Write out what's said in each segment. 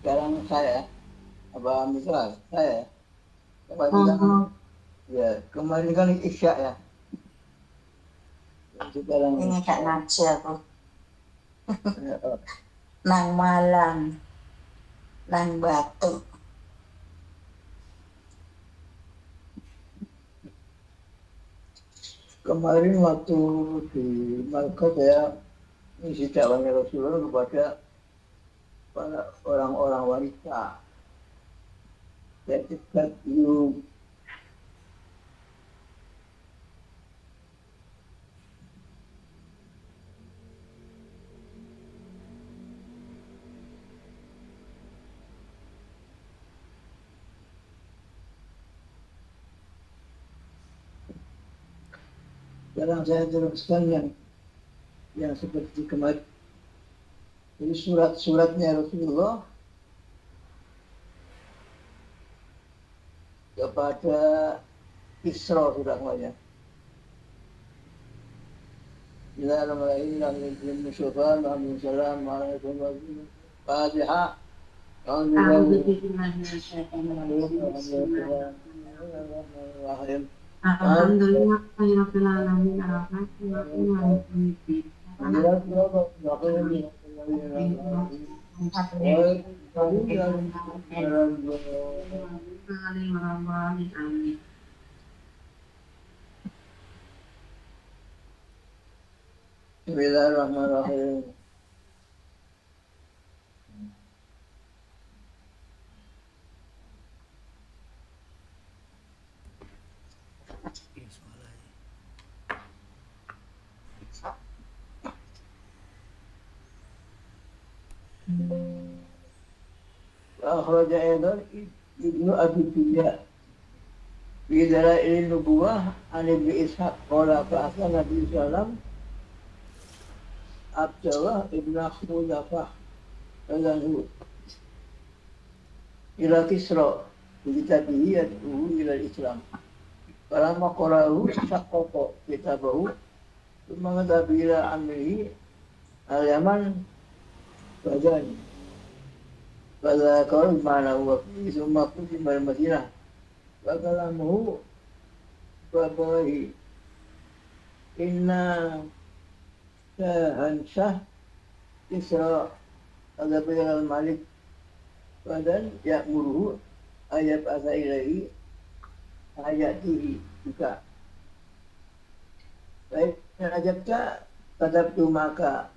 sekarang saya, Abah misal saya, tadi kan Oh, ya kemarin kan Isya ya, sekarang ini Kak Naja aku. ya, Nang Malang, nang Batu. kemarin waktu di Malka saya mengisi dakwahnya Rasulullah kepada para orang-orang wanita. Saya dekat dulu sekarang saya teruskan yang seperti kemarin. Jadi surat-suratnya Rasulullah kepada Isra sudah semuanya. Bismillahirrahmanirrahim. Alhamdulillah. Fatihah. A'udzu billahi minasyaitonir rajim. Bismillahirrahmanirrahim. Alhamdulillahirabbil alamin arrahmanir rahim maliki yaumiddin. Amin. Bismillahirrahmanirrahim. Akhraja aidan Ibnu Abi Dunya fi dalail nubuwah an Ibnu Ishaq qala fa Nabi sallam Abdullah ibn Khuzafah radhiyallahu ila Kisra bijadihi yad'u ila Islam. Falamma qara'ahu syaqqaqa kitabahu thumma madha ila amrihi al-Yaman badan. Pada kau mana waktu semua pun di Madinah. Wakalamu babai inna Hansah Isra ada pengenalan Malik badan ya muruh ayat asailahi ayatihi juga. Baik najabta kadabtu maka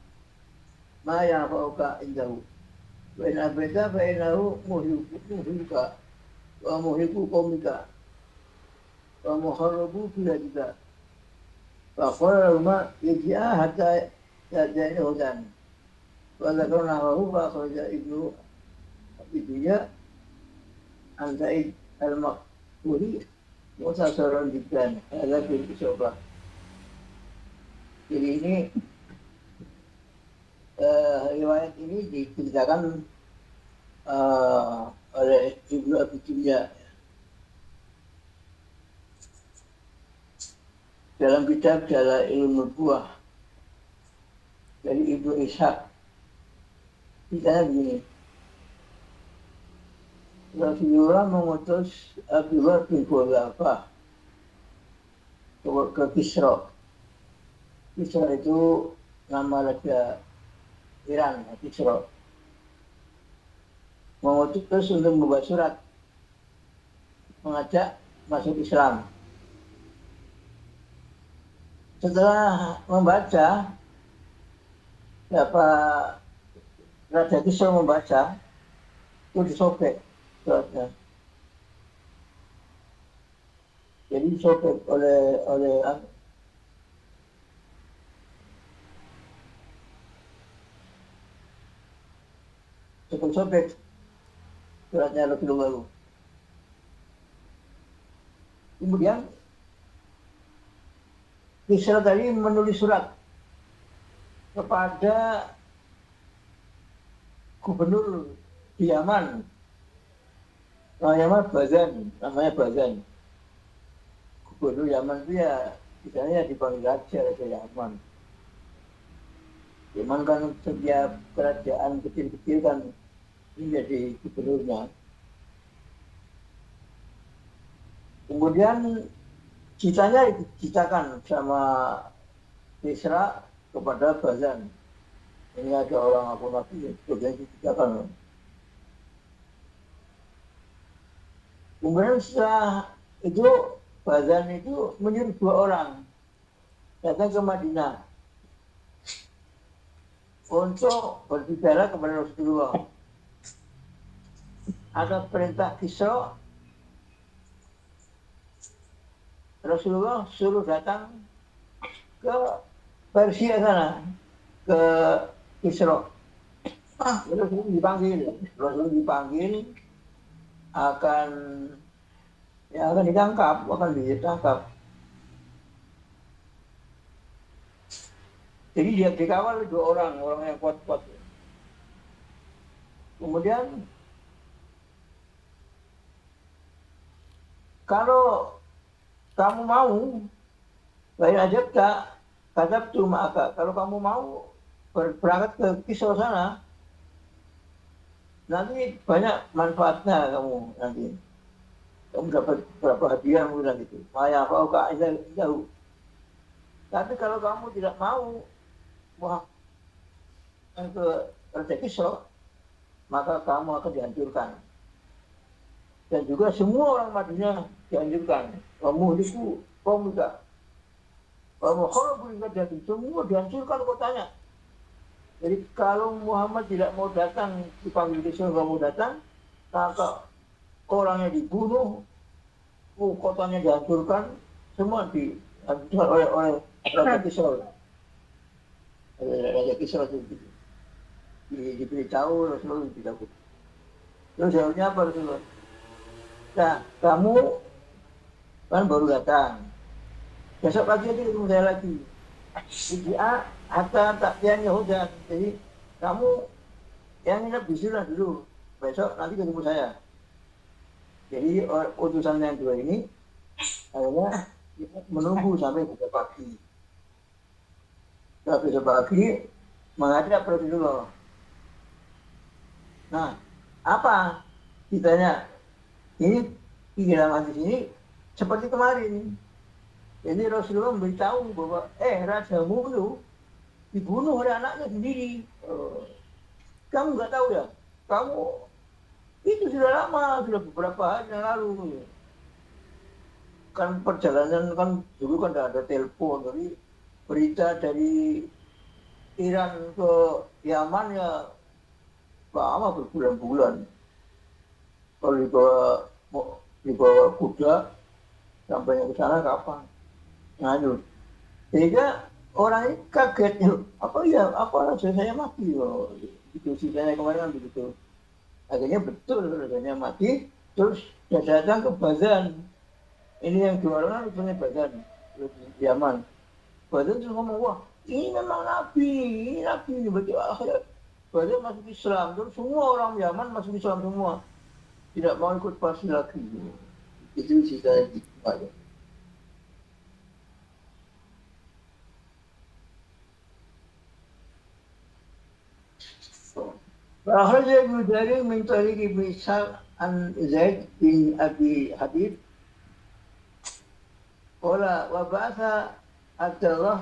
ma yang fauka indahu. Wa in abada fa innahu muhlika wa muhliku qaumika wa muharrabu biladika. Wa qala lama yajia hatta yajani hudan. Wa zakarna lahu wa akhraja Ibnu Abi Dunya an Sa'id al-Maqburi musasaran jiddan ala bil isyabah. Jadi ini riwayat ini diceritakan oleh Ibnu Abi Dunya dalam kitab Dalailun Nubuwah dari Ibnu Ishaq. Kita begini, Rasulullah mengutus Abdullah bin Khuzafah ke Kisra. Kisra itu nama raja Iran, Kisra. Mengutus untuk membuat surat mengajak masuk Islam. Setelah membaca, Raja Kisra membaca, itu disobek suratnya. Jadi disobek oleh sobek suratnya Rasulullah. Kemudian Kisra tadi menulis surat kepada gubernur di Yaman. Namanya Bazan. Gubernur Yaman itu ya misalnya dipanggil Raja Yaman. Yaman kan setiap kerajaan kecil-kecil kan menjadi gubernurnya. Kemudian citanya dicitakan sama Kisra kepada Bazan. Ini ada orang aku nabi yang dicitakan. Kemudian setelah itu Bazan itu menyuruh 2 orang datang ke Madinah untuk berbicara kepada Rasulullah. Ada perintah Kisra, Rasulullah suruh datang ke Persia sana, ke Kisra. Rasulullah dipanggil akan ditangkap. Jadi dia dikawal 2 orang yang kuat-kuat. Kemudian kalau kamu mau, lain aja kata tuh maka kalau kamu mau berangkat ke Kisra sana, nanti banyak manfaatnya kamu dapat berapa hadiah mungkin gitu. Maya kau jauh. Tapi kalau kamu tidak mau ke Raja Kisra, maka kamu akan dihancurkan. Dan juga semua orang Madinah dihancurkan. Kamu itu, kamu tidak. Kamu semua dihancurkan kotanya. Jadi kalau Muhammad tidak mau datang, dipanggil Kisra kamu datang, maka orangnya dibunuh, kotanya dihancurkan, semua dihancurkan oleh Raja Kisra. Raja Kisra itu diberitahu, Rasulullah diberitahu. Terus jawabnya apa Rasulullah? Nah, kamu kan baru datang. Besok pagi aja ketemu saya lagi. Hatta taktian Yahudan. Jadi kamu yang nginep di sini dulu. Besok nanti ketemu saya. Jadi utusan yang 2 ini akhirnya menunggu sampai besok pagi. Setelah besok pagi menghadap Rasulullah. Nah, apa ditanya? Ini di dalam hadis ini seperti kemarin. Jadi Rasulullah memberitahu bahwa rajamu itu dibunuh oleh anaknya sendiri. Kamu nggak tahu ya? Kamu itu sudah lama, sudah beberapa hari yang lalu. Kan perjalanan kan dulu kan tidak ada telepon, jadi berita dari Iran ke Yaman ya lama berbulan-bulan. Kalau dibawa kuda sampai ke sana kapan? Ngadu. Sehingga orang ini kaget, apa raja saya mati loh. Itu ceritanya kemarin kan begitu. Akhirnya betul rajanya mati, terus dia datang ke Bazan. Ini yang 2 orang rupanya Bazan, Yaman. Bazan terus ngomong, wah ini memang nabi, ini berarti akhirnya Bazan masuk Islam, terus semua orang Yaman masuk Islam semua. Tidak mau ikut pasti lagi. Itu cerita yang فأخرج ابن جرير من طريق ابن إسحاق عن زيد بن أبي حبيب قال وبعث عبد الله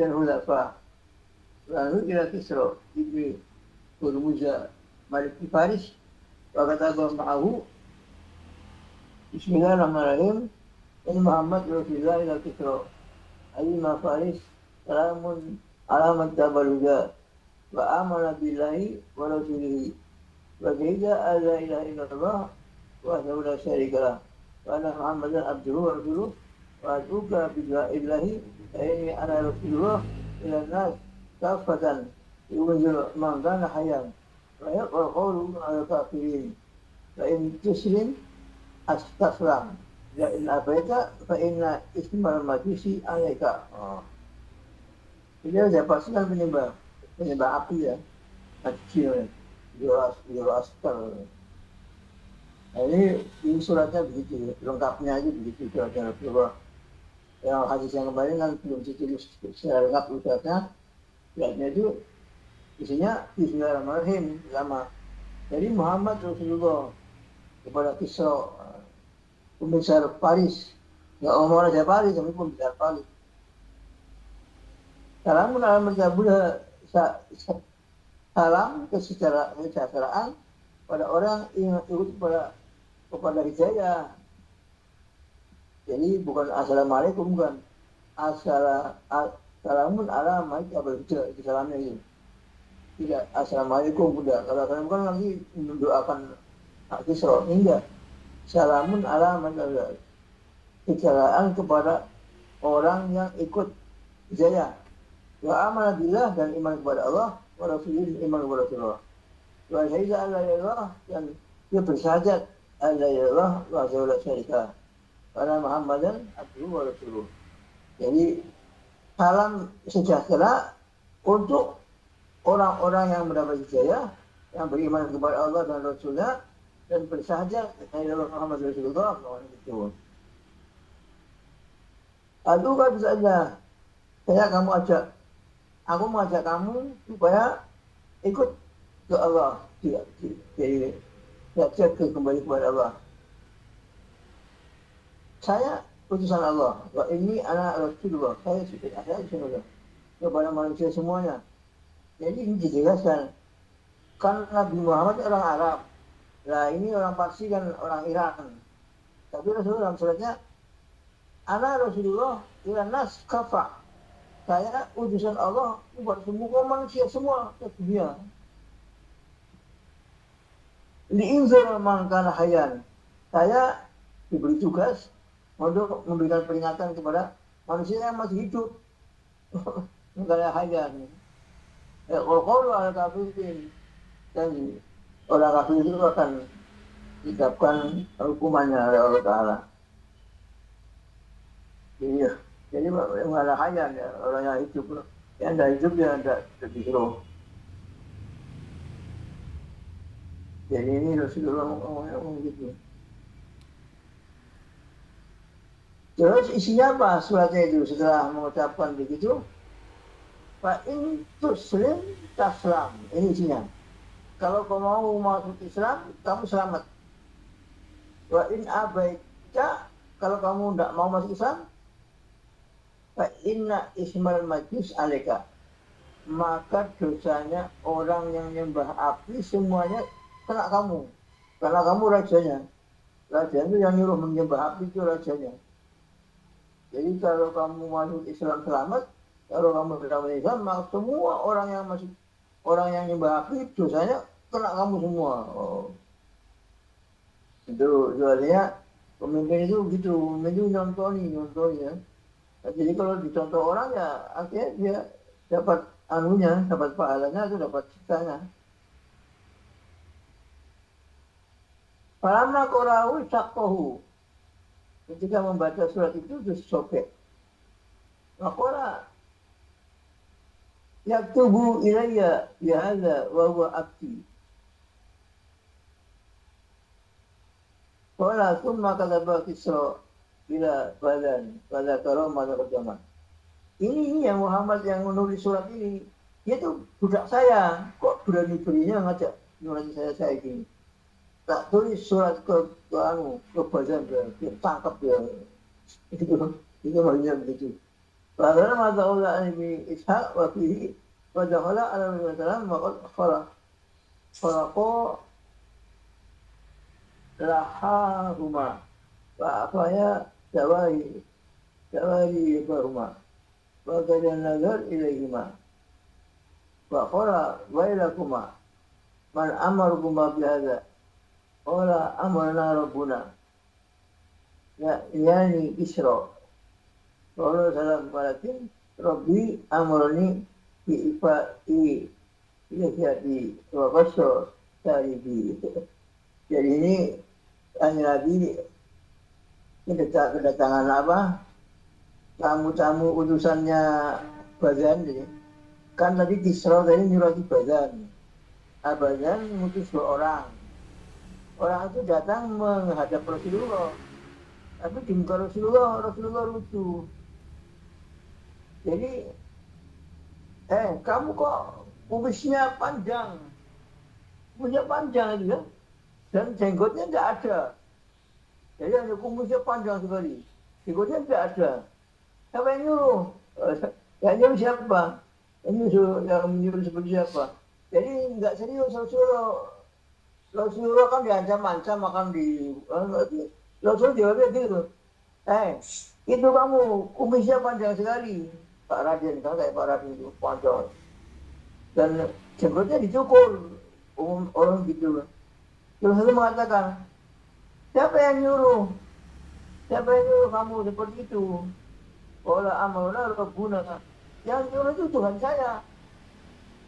الخلفاء lalu إلى كسرى ابن هرمز ملك فارس وكتب معه بسم الله الرحمن الرحيم إن محمد رسول الله إلى كسرى علم فارس سلام على من تبلغ وآمن بالله ورسوله وشهد أن لا إله إلا الله وحده لا شريك له وأن محمدا عبده ورسوله وأدعوك بدعاء الله فإني أنا رسول الله إلى الناس كافة ينذر من كان حيا ويقرأ قوله على الكافرين فإن تسلم أستسلم وإن أبيت فإن اسم المجوس عليك. Jadi ada pasukan penyembah api ya, kecil, Zoroaster. Nah ini suratnya begitu, lengkapnya aja begitu kira-kira. Yang hadis yang kemarin kan belum ditulis secara lengkap suratnya. Suratnya itu isinya Bismillahirrahmanirrahim sama Jadi Muhammad Rasulullah kepada Kisra, pembesar Paris. Nggak ngomong raja Paris, tapi pembesar Paris. Salamun ala mertabudha, salam kesejahteraan pada orang yang ikut kepada hidayah. Jadi bukan assalamualaikum, bukan. Assalamun ala mertabudha, itu salamnya itu. Tidak assalamualaikum, tidak. Kalau kalian bukan lagi mendoakan Kisra, enggak. Salamun ala mertabudha, kesejahteraan kepada orang yang ikut hidayah. Wa amana billah, dan iman kepada Allah, wa rasulih, iman kepada Rasulullah. Wa syahida an la ilaha illallah, dan dia bersahadat an la ilaha illallah wa la syarika lahu Muhammadan abduhu wa rasuluh. Jadi salam sejahtera untuk orang-orang yang mendapat hidayah, yang beriman kepada Allah dan Rasulnya, dan bersahadat la ilaha illallah Muhammad Rasulullah. Aduh kan bisa aja, aku mengajak kamu supaya ikut ke Allah, jadi belajar kembali kepada Allah. Saya utusan Allah, wa ini anak Rasulullah, saya Rasulullah kepada manusia semuanya. Jadi ini dijelaskan, kan Nabi Muhammad orang Arab, nah ini orang Parsi kan orang Iran. Tapi Rasulullah dalam suratnya, anak Rasulullah ila nas kafa, saya utusan Allah buat semua manusia semua ke dunia. Li'inzir man kana hayyan, saya diberi tugas untuk memberikan peringatan kepada manusia yang masih hidup. Negara hayyan. Kalau ada kafirin, dan orang kafir itu akan didapatkan hukumannya oleh Allah Ta'ala. Jadi yang ada hayyan, ya, orang yang hidup, yang tidak hidup dia tidak disuruh. Jadi ini Rasulullah ngomong gitu. Terus isinya apa suratnya itu setelah mengucapkan begitu? Fa in tuslim taslam. Ini isinya. Kalau kau mau masuk Islam, kamu selamat. Wa in abaita, kalau kamu tidak mau masuk Islam, fa inna ismal majus alika, maka dosanya orang yang nyembah api semuanya kena kamu, karena kamu rajanya. Raja itu yang nyuruh menyembah api, itu rajanya. Jadi kalau kamu masuk Islam selamat, kalau kamu berdamai Islam, maka semua orang yang nyembah api dosanya kena kamu semua. Itu artinya pemimpin itu gitu, pemimpin itu nyontoh ya. Jadi kalau dicontoh orang ya akhirnya dia dapat anunya, dapat pahalanya, itu dapat ciptanya. Falamma qara'u syaqahu, ketika membaca surat itu terus sobek. Maqara yaktubu ilayya ya hadza wa huwa abdi. Qala thumma kataba Kisra ila badan pada karomah pertama. Ini yang Muhammad yang menulis surat ini, dia tuh budak saya, kok berani-beraninya ngajak nulis saya ini. Tak tulis surat ke badan dia tangkap dia. Itu maksudnya begitu. Padahal mata Allah ini Ishaq wa fihi wa dakhala ala Nabi sallallahu alaihi wasallam khalaqa lahahuma wa afaya jawari bahuma wa qad nazar ilaihima wa qala wailakuma man amarukuma bihadza qala amarna rabbuna ya yani Kisra. Kalau salam balatin Rabbi amarni bi ifai ilahiyati wa qasr taribi. Jadi ini hanya Nabi kedatangan apa? Tamu-tamu utusannya Bazan ini. Kan tadi Kisra tadi nyurati Bazan. Bazan mengutus 2 orang. Orang itu datang menghadap Rasulullah. Tapi di muka Rasulullah lucu. Jadi, kamu kok kumisnya panjang? punya panjang itu ya. Dan jenggotnya tidak ada. Jadi hanya kumisnya panjang sekali. Jenggotnya tidak ada. Siapa yang nyuruh? Yang nyuruh siapa? Yang menyuruh seperti siapa? Jadi nggak serius Rasulullah kan diancam-ancam akan di Rasul jawabnya gitu. Itu kamu kumisnya panjang sekali. Pak Raden kan kayak Pak Raden itu panjang. Dan jenggotnya dicukur. Orang gitu. Terus itu mengatakan, siapa yang nyuruh? Siapa yang nyuruh kamu seperti itu? Ola amaluna rabbuna. Yang nyuruh itu Tuhan saya.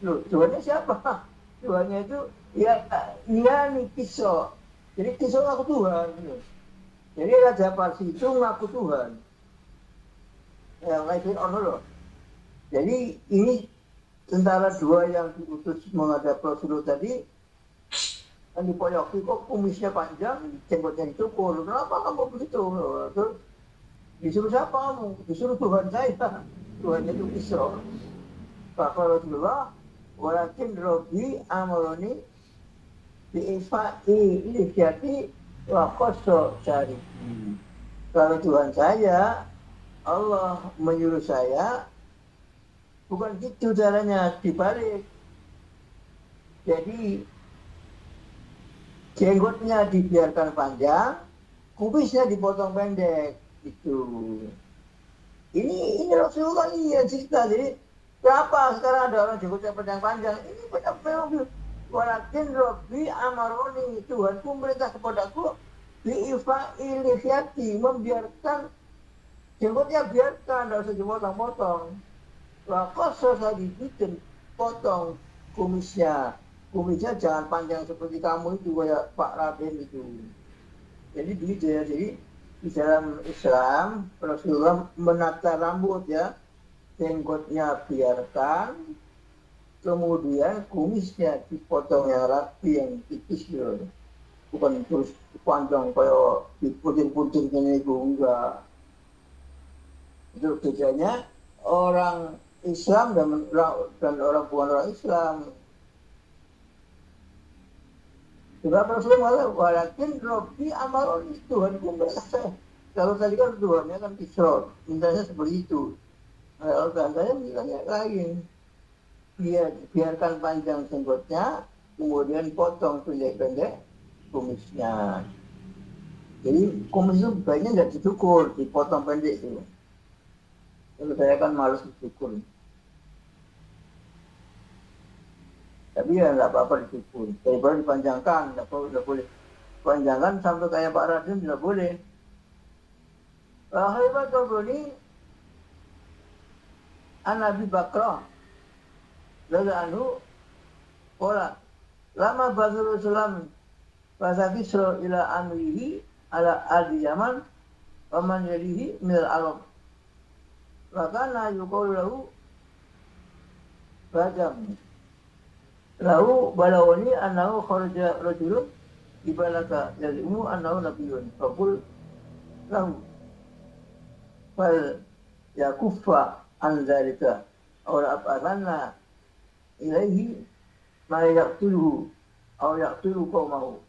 Loh, Tuhannya siapa? Tuhannya itu ya nih Kisro. Jadi Kisro ngaku Tuhan. Jadi Raja Parsi itu ngaku Tuhan. Ya, kayak Fir'aun loh. Jadi ini antara dua yang diutus menghadap Rasulullah tadi, yang dipoyoki kok kumisnya panjang, jenggotnya dicukur. Kenapa kamu begitu? Terus disuruh siapa kamu? Disuruh Tuhan saya. Tuhannya itu Kisro. Kata Rasulullah, walakin Robi amaloni bi'ifa'i lihyati wa koso cari. Kalau Tuhan saya, Allah menyuruh saya, bukan gitu caranya, dibalik. Jadi jenggotnya dibiarkan panjang, kumisnya dipotong pendek. Itu. Ini Rasulullah ini yang cerita. Jadi kenapa sekarang ada orang jenggotnya panjang-panjang? Ini benar-benar walakin Rabbi amaroni, Tuhanku merintah kepadaku bi'ifa'i lihyati, membiarkan jenggotnya biarkan, tidak usah dipotong-potong. Wakoso saya dibikin potong kumisnya. Kumisnya jangan panjang seperti kamu itu, kayak Pak Raden itu. Jadi begitu ya. Jadi di dalam Islam Rasulullah menata rambut ya, jenggotnya biarkan, kemudian kumisnya dipotong yang rapi, yang tipis gitu. Bukan terus panjang kayak diputing-puting ini, enggak. Itu bedanya orang Islam dan orang bukan orang Islam. Sebab Rasulullah walakin Rabbi amaroni, Tuhan pun berkata. Kalau tadi kan Tuhannya kan Kisro, mintanya seperti itu. Kalau saya mintanya lain. Biarkan panjang jenggotnya, kemudian potong pendek-pendek kumisnya. Jadi kumis itu baiknya nggak dicukur, dipotong pendek itu. Kalau saya kan malas dicukur. Tapi ya nggak apa-apa dicukur. Daripada dipanjangkan, nggak boleh. Panjangkan sampai kayak Pak Raden tidak boleh. Hebat ini An-Nabi Bakrah lalu anu pola lama Rasulullah SAW bahasa Kisro ila amrihi ala adi Yaman waman yalihi minal Arab. Makana yuqalu lahu Bajam. Lahu balawani annahu kharaja rajulun ibalaka yalimu annahu nabiyun. Faqul lahu fal yakuffa an dzalika aw afalanna ilaihi ma yaqtuluhu aw yaqtulu qaumahu.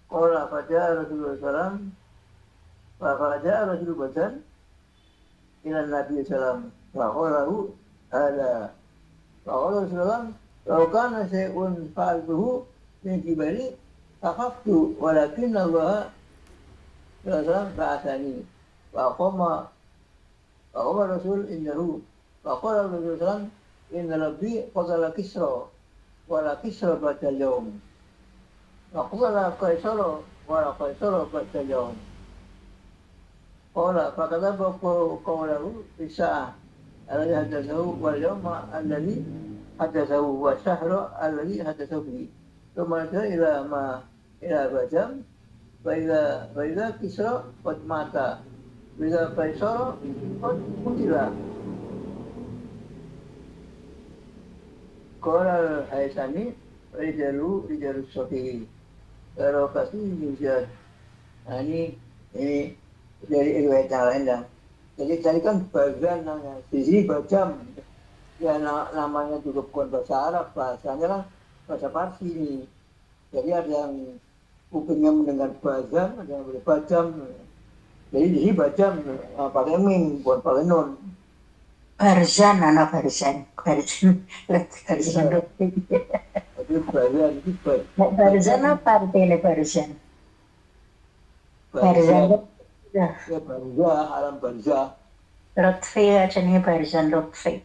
Qala faja'a Rasulullah sallallahu faja'a Rasul Bajan ila Nabi sallallahu wa qalahu ada wa qala Rasulullah law kana syai'un fa'altuhu min kibari takhaftu walakin Allah sallallahu ba'athani wa qama Rasul innahu wa qala Rasul sallallahu inna rabbi qatala Kisra wa la Kisra ba'da al-yawm wa qala Qaisara wa la Qaisara ba'da al-yawm. Qala fakadzaba qawlahu Isa alladhi hadatsahu wal yawma alladhi hadatsahu wa syahra alladhi hadatsahu bihi. Thumma ila Bajam wa ila Kisra qad mata wa ila Qaisara qad qutila. Qala al-Haisani rijalu sahih. Kalau kasih juga. Nah ini dari riwayat yang lain dah. Jadi tadi kan bagian namanya sisi Bajam. Ya namanya juga bukan bahasa Arab, bahasanya kan bahasa Parsi ini. Jadi ada yang kupingnya mendengar bazan, ada yang boleh bajam. Jadi di sini bajam pakai ming, bukan pakai nun. Barzan, anak Barzan. Barzan. Barzan. Jadi bazan itu Barzan apa artinya Barzan? Barzan. ya barzah, alam barzah. Lutfi aja nih Barzan Lutfi.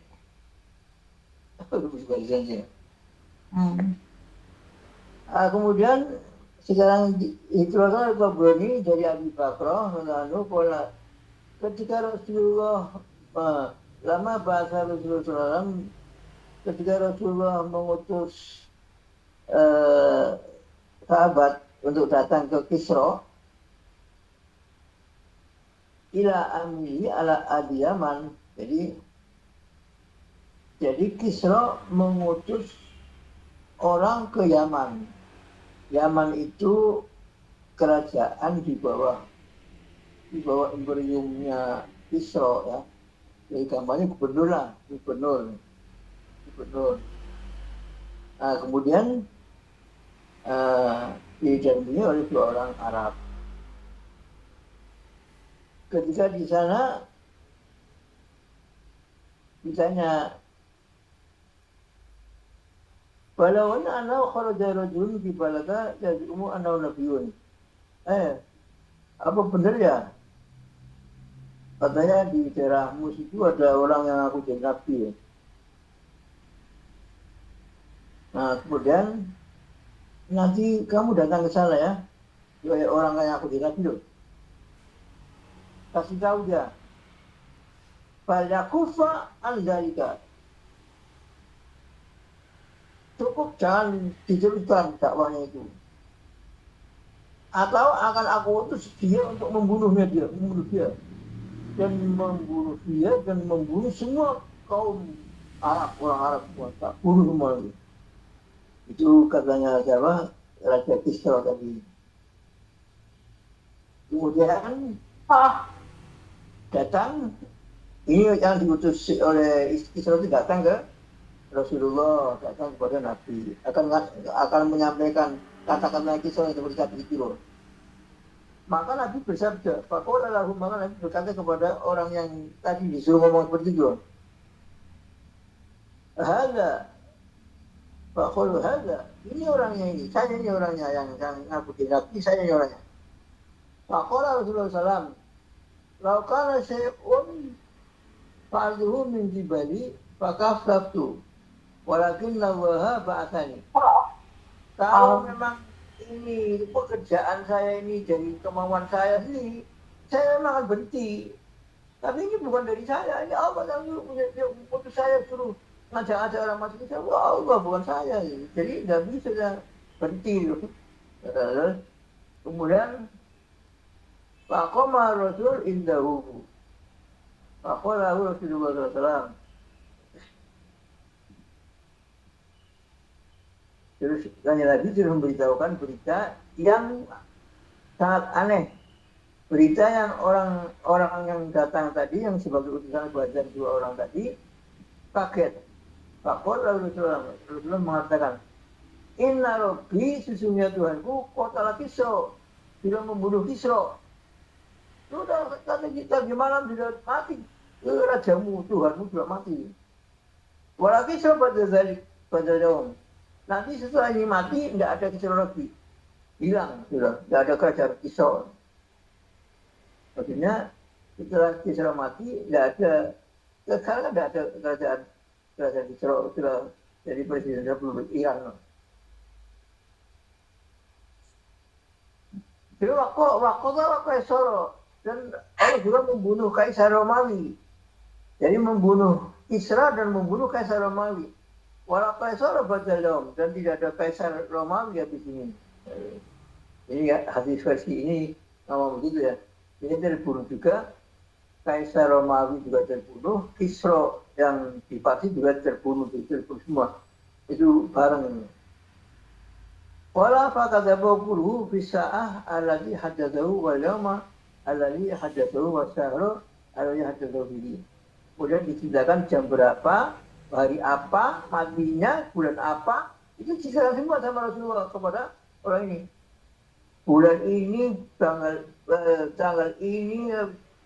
Barzannya. Hmm. Kemudian sekarang dikeluarkan oleh Tabrani dari Abi Bakrah lalu pola ketika Rasulullah lama bahasa Rasulullah SAW, ketika Rasulullah mengutus sahabat untuk datang ke Kisra ila amri ala adi Yaman, jadi Kisra mengutus orang ke Yaman. Yaman itu kerajaan di bawah imperiumnya Kisra ya. Jadi gambarnya gubernur lah, gubernur. Nah, kemudian didampingi oleh 2 orang Arab. Ketika di sana ditanya, "Balawun ana kharaja rajulun fi balada yad'umu annahu nabiyyun." Apa benar ya? Katanya di daerahmu itu ada orang yang aku jadi nabi ya. Nah, kemudian nanti kamu datang ke sana ya. Kayak orang kayak aku jadi nabi loh. Kasih tahu dia. Falyakufa an dzalika. Cukup jangan diteruskan dakwahnya itu. Atau akan aku utus dia untuk membunuh dia. Dan membunuh semua kaum Arab, orang Arab semua. Tak bunuh semua. Itu katanya siapa? Raja Kisra tadi. Kemudian datang, ini yang diutus oleh Kisra itu datang ke Rasulullah, datang kepada Nabi, akan menyampaikan kata-kata Kisra yang seperti tadi itu loh. Maka Nabi bersabda, maka Nabi berkata kepada orang yang tadi disuruh ngomong seperti itu, Hada, ini orangnya ini, saya ini orangnya yang aku Nabi, saya ini orangnya. Faqala Rasulullah SAW, laukana syai'un fa'alduhu min jibali fakaflaftu, walakin lawaha ba'athani. Kalau memang ini pekerjaan saya ini dari kemauan saya sendiri, saya memang akan berhenti. Tapi ini bukan dari saya, ini Allah yang putus saya suruh ngajak-ngajak orang masuk Islam. Allah bukan saya. Jadi tidak bisa berhenti. Kemudian faqama Rasul indahu. Faqala Rasulullah SAW. Terus Nabi sudah memberitahukan berita yang sangat aneh. Berita yang orang yang datang tadi, yang sebagai utusan dan 2 orang tadi, kaget. Faqala Rasulullah mengatakan, Inna Rabbi, sesungguhnya Tuhanku, qatala Kisra, sudah membunuh Kisra. Sudah kata kita gimana sudah mati. Rajamu, Tuhanmu sudah mati. Walau Kisra pada daun. Nanti setelah ini mati, tidak ada Kisra lagi. Hilang sudah, tidak ada kerajaan Kisra. Maksudnya setelah Kisra mati, tidak ada, sekarang tidak ada kerajaan Kisra, sudah jadi presiden Republik Iran. Jadi waktu Kaisar, dan Allah juga membunuh Kaisar Romawi. Jadi membunuh Kisra dan membunuh Kaisar Romawi. Walau Kaisar Badalom, dan tidak ada Kaisar Romawi habis ini. Ini ya, hadis versi ini ngomong begitu ya. Ini terbunuh juga, Kaisar Romawi juga terbunuh, Kisra yang di Parsi juga terbunuh semua. Itu bareng ini. Wala fakadabahu bisa'ah alladhi hadatsahu wal yawma alladhi hadatsahu wa syahra alladhi hadatsahu bihi. Kemudian diceritakan jam berapa, hari apa, matinya, bulan apa, Itu diserahkan semua sama Rasulullah kepada orang ini. Bulan ini, tanggal ini,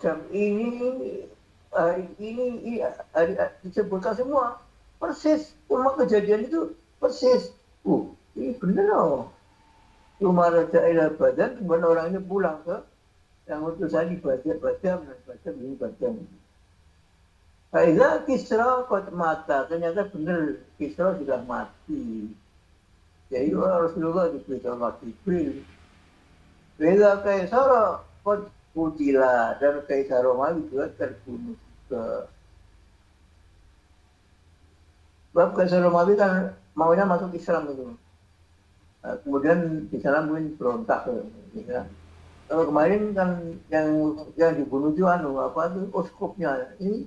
jam ini, hari ini, disebutkan semua. Persis, cuma kejadian itu persis. Ini benar loh. Cuma raja ila badan, kemudian orang ini pulang ke yang utusan baca ini baca. Kaiza Kisra kot mata, ternyata benar Kisra sudah mati. Jadi Rasulullah diberitahu mati. Beda Kaisar kot kutila dan Kaisar Romawi juga terbunuh juga. Sebab Kaisar Romawi kan maunya masuk Islam itu. Nah, kemudian di sana mungkin berontak. Ya. Kalau kemarin kan yang dibunuh itu apa itu uskupnya. Ini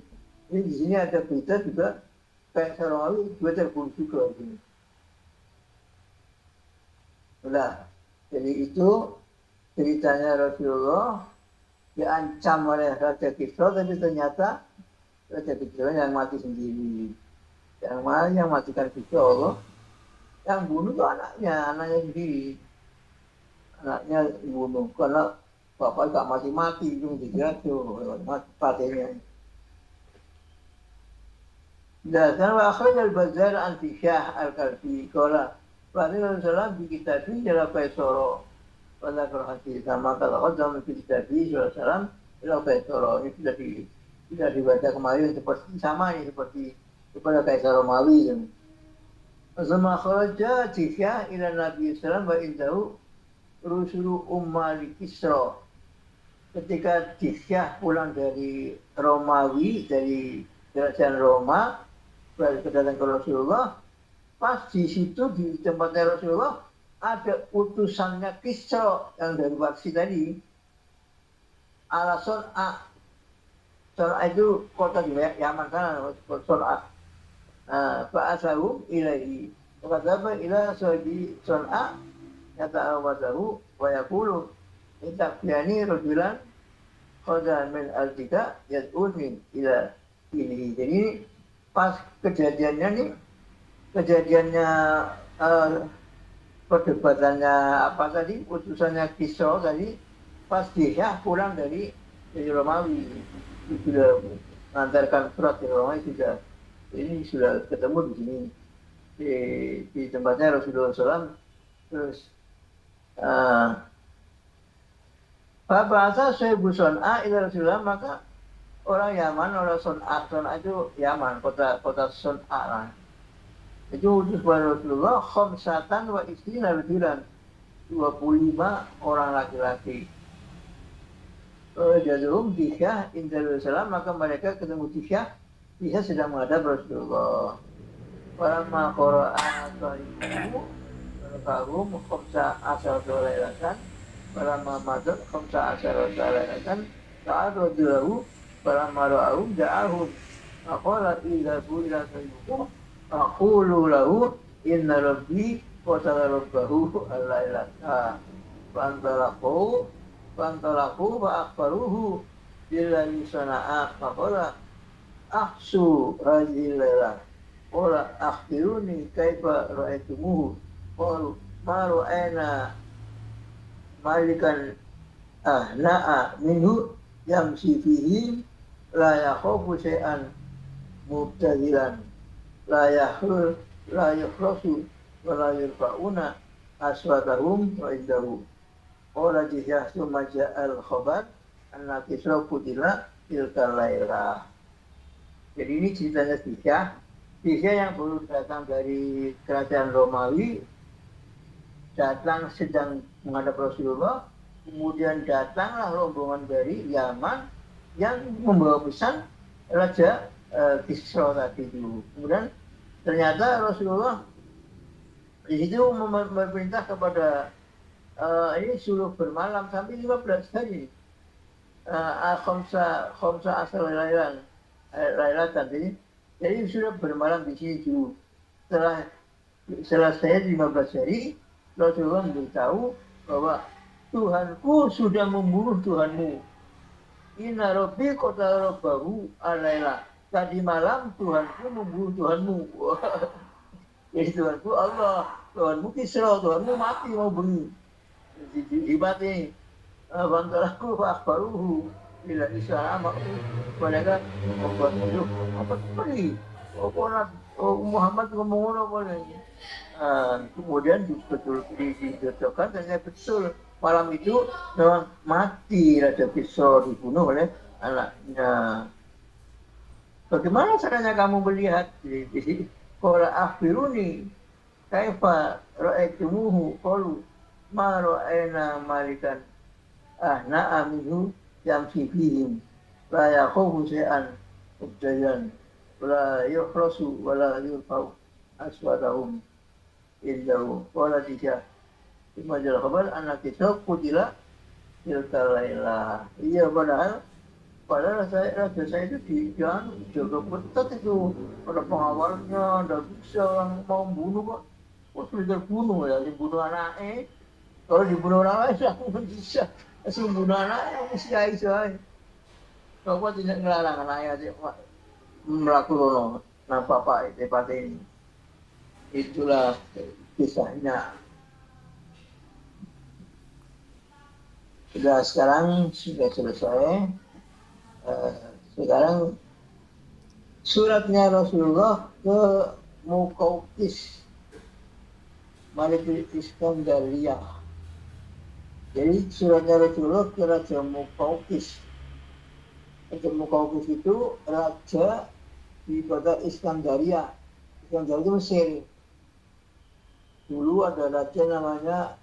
di sini ada berita juga Kaisar Romawi juga terbunuh juga. Nah, jadi itu ceritanya Rasulullah diancam oleh Raja Kisra, tapi ternyata Raja Kisra yang mati sendiri. Yang matikan Kisra Allah, yang bunuh itu anaknya sendiri. Anaknya dibunuh karena bapak gak mati itu dikira matinya. Dan akhraj al-Bazzar an Syah al-Kalbi qala Rasulullah SAW di kitabnya ila Qaisara pada hati sama kalau dalam kitabnya SAW ila Qaisara ini sudah dibaca kemarin seperti sama ini seperti kepada Kaisar Romawi. Sama kharaja Syah ila Nabi SAW wa indahu rusulu ummal Kisra. Ketika Syah pulang dari Romawi, dari kerajaan Roma, berdatang ke Rasulullah, pas di situ di tempatnya Rasulullah ada utusannya Kisra yang dari Parsi tadi. Ala Son'a. Son'a itu kota di Yaman sana, Son'a. Fa'asahu ilaihi. Wakadaba ila sahabi Son'a yata'awazahu wa yakulu itakfiyani rajulan khodan min al-tika yad'uni ila ini. Jadi pas kejadiannya perdebatannya apa tadi, utusannya Kisra tadi, pas dia pulang dari Romawi, sudah mengantarkan surat dari Romawi ini sudah ketemu di sini di tempatnya Rasulullah SAW. Terus bahasa Syaibu Son'a ila Rasulullah, maka orang Yaman, orang Son'a itu Yaman, kota Son'a lah. Itu utus kepada Rasulullah khamsatan wa isrina rajulan, 25 orang laki-laki. Jadulhum Syah inda Rasulullah, maka mereka ketemu Syah sedang menghadap Rasulullah. Falamma qara'a sahibu kahum khamsa asar lailatan, falamma madat khamsa asar lailatan, ta'arradu falamma ra'ahum ja'ahum faqala idhabu ila sayyidikum aqulu lahu inna rabbi qatala rabbahu al-lailata fantalaqu fa akhbaruhu billahi sana'a faqala ahsu hadhihi al-laila qala akhbiruni kaifa ra'aytumuhu qalu ma ra'ayna malikan ahna'a minhu yamshi fihi la yakhafu syai'an mubtadilan la yakhrasu wa la yurfa'una aswatahum wa indahu qala Syah summa ja'al khabar anna Kisra qutila tilkal lailah. Jadi ini ceritanya Syah yang baru datang dari kerajaan Romawi, datang sedang menghadap Rasulullah, kemudian datanglah rombongan dari Yaman yang membawa pesan Raja Kisra tadi itu. Kemudian ternyata Rasulullah di situ memerintah kepada ini suruh bermalam sampai 15 hari. Khamsa asal lailatan tadi. Jadi sudah bermalam di sini dulu. Setelah selesai 15 hari, Rasulullah memberitahu bahwa Tuhanku sudah membunuh Tuhanmu. Inna rabbi qatala rabbahu al-laila. Tadi malam Tuhanku membunuh Tuhanmu. Jadi Tuhanku Allah, Tuhanmu Kisra, Tuhanmu mati mau bengi. Dibati, bantulah akbaruhu, bila Islam mereka membuat hidup apa pergi. Muhammad ngomong apa lagi? Kemudian betul dicocokkan ternyata betul malam itu memang mati Raja Kisra dibunuh oleh anaknya. Bagaimana caranya kamu melihat di sini? Qala akhbiruni kaifa ra'aitumuhu qalu ma ra'ayna malikan ahna'a minhu yamshi fihim la yakhufu syai'an ubdayan wala yuhrasu wala yurfa'u aswadahum illahu qala tisha imajal khabar anak kisah kutila tilka layla. Iya, padahal raja saya itu jaga ketat itu, ada pengawalnya, ada bisa yang mau bunuh kok. Kok sudah terbunuh ya, dibunuh anaknya. Kalau dibunuh orang lain, aku nggak bisa. Asal bunuh anaknya, mesti saya. Kalau tidak ngelarang anaknya sih, melakukan nampak apa itu pada ini. Itulah kisahnya. Sekarang sudah selesai. Sekarang suratnya Rasulullah ke Muqawqis Malik Iskandariyah. Jadi suratnya Rasulullah ke Raja Muqawqis. Raja Muqawqis itu raja di kota Iskandaria. Iskandaria itu Mesir. Dulu ada raja namanya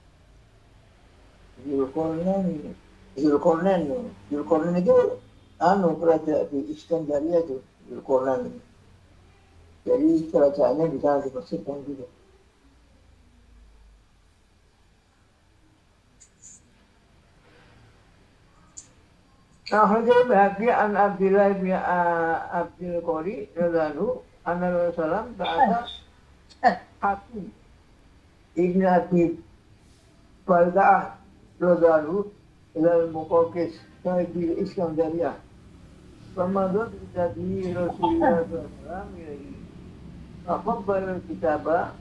Zulkarnain. Zulkarnain itu kerajaan di Iskandaria itu, Zulkarnain. Jadi kerajaannya di sana di Mesir kan juga. Akhirnya bahagia an Abdillah bin Abdul Qori radhiyallahu anhu Rasulullah ta'ala Hakim Ibn Abi Balta'ah radhiyallahu ilal Muqawqis di Iskandaria. Ramadan jadi Rasulullah SAW ini. Aqbal kitabah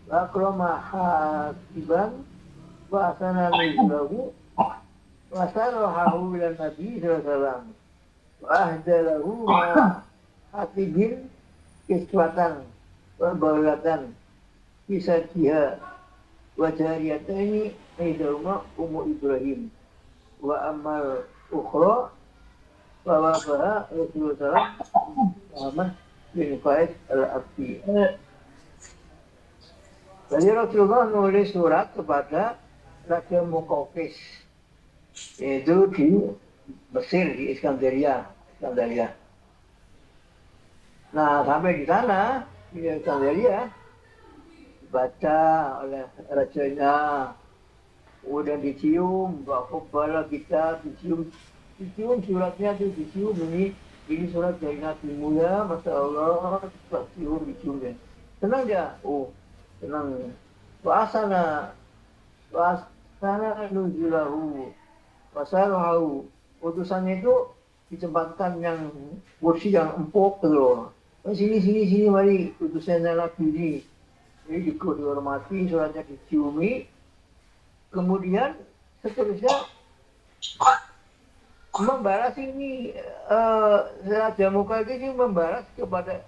wa akrama hasiban wa asana lahu wa sarahahu ila Nabi SAW wa ahdalahu ma hatibin kiswatan wa baulatan kisah dia wa jariyatani aidahuma Ummu Ibrahim wa amal ukhra wa wafaha Rasulullah Muhammad bin Qais al-Abdi. Jadi Rasulullah nulis surat kepada Raja Muqawqis, yaitu di Mesir, di Iskandaria. Nah, sampai di sana, di Iskandaria, dibaca oleh rajanya, kemudian dicium, bala kita dicium suratnya tuh dicium ini surat dari Nabi Mulia, Masya Allah, dicium ya. Senang dia, senang. Wa'asana nuzilahu, wasaruhu. Utusannya itu ditempatkan yang kursi yang empuk gitu loh. Sini, mari utusannya Nabi ini. Jadi dihormati, suratnya diciumi. Kemudian seterusnya membalas ini Raja Muqawqis ini membalas kepada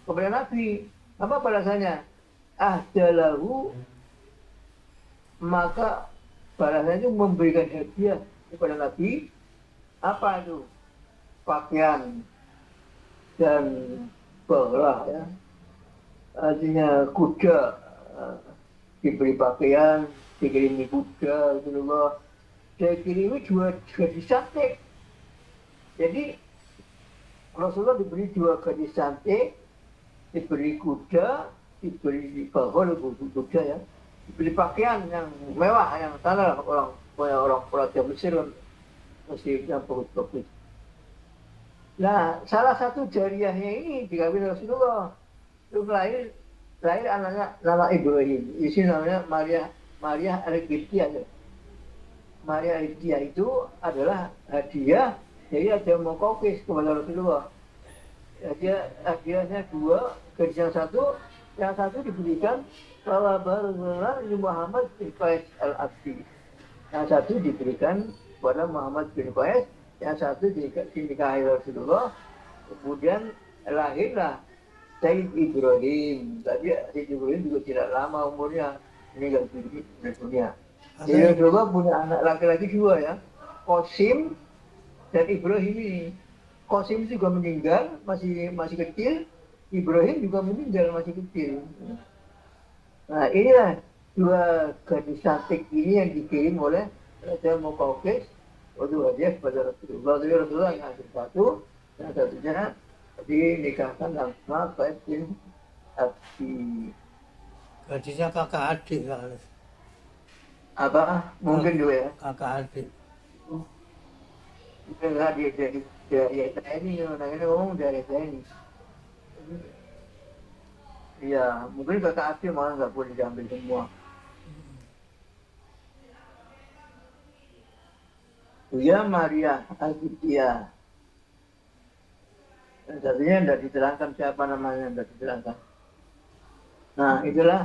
Nabi. Apa balasannya? Ahdalahu, maka balasannya itu memberikan hadiah kepada Nabi. Apa itu? Pakaian dan bala ya. Artinya kuda, diberi pakaian, dikirimi kuda, gitu loh. Saya kirimi juga disantik. Jadi Rasulullah diberi 2 gadis cantik, diberi kuda, diberi bahol kuda ya, diberi pakaian yang mewah, yang sana orang Mesir masih yang bagus-bagus. Nah, salah satu jariyahnya ini dikawin Rasulullah. Itu lahir anaknya nama Ibrahim. Di sini namanya Maria Al-Qibtiyah. Maria Al-Qibtiyah itu adalah hadiah dari Raja Muqawqis kepada Rasulullah. Hadiahnya 2, gadis yang 1 yang satu diberikan bahwa Barzana Muhammad bin Qais al-Abdi. Yang satu diberikan kepada Muhammad bin Qais, yang satu dinikahi Rasulullah, kemudian lahirlah Sayyid Ibrahim. Tapi Sayyid Ibrahim juga tidak lama umurnya meninggal dunia. Jadi Rasulullah punya anak laki-laki dua ya, Qasim dan Ibrahim ini. Qasim juga meninggal masih kecil, Ibrahim juga meninggal masih kecil. Nah inilah dua gadis cantik ini yang dikirim oleh Raja Muqawqis waktu hadiah kepada Rasulullah. Jadi Rasulullah yang ngasih satu, yang satunya dinikahkan sama Qais bin Abdi. Gadisnya kakak adik kali. Apa? Mungkin juga ya. Kakak adik. Enggak dia TNI, namanya ngomong dari TNI. Iya, mungkin kakak Afi malah nggak boleh diambil semua. Buya Maria Al-Qibtiyah. Dan satunya tidak diterangkan siapa namanya, tidak diterangkan. Nah, itulah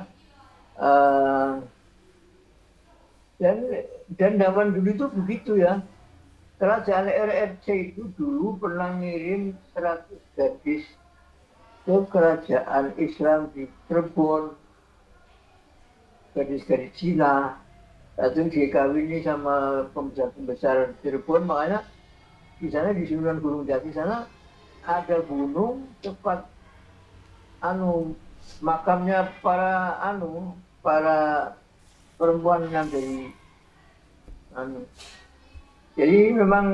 dan zaman dulu itu begitu ya. Kerajaan RRC itu dulu pernah ngirim 100 gadis ke kerajaan Islam di Cirebon, gadis-gadis Cina. Satu dikawini sama pembesar Cirebon, makanya di sana di Sunan Gunung Jati sana ada gunung tempat makamnya para perempuan yang dari jadi memang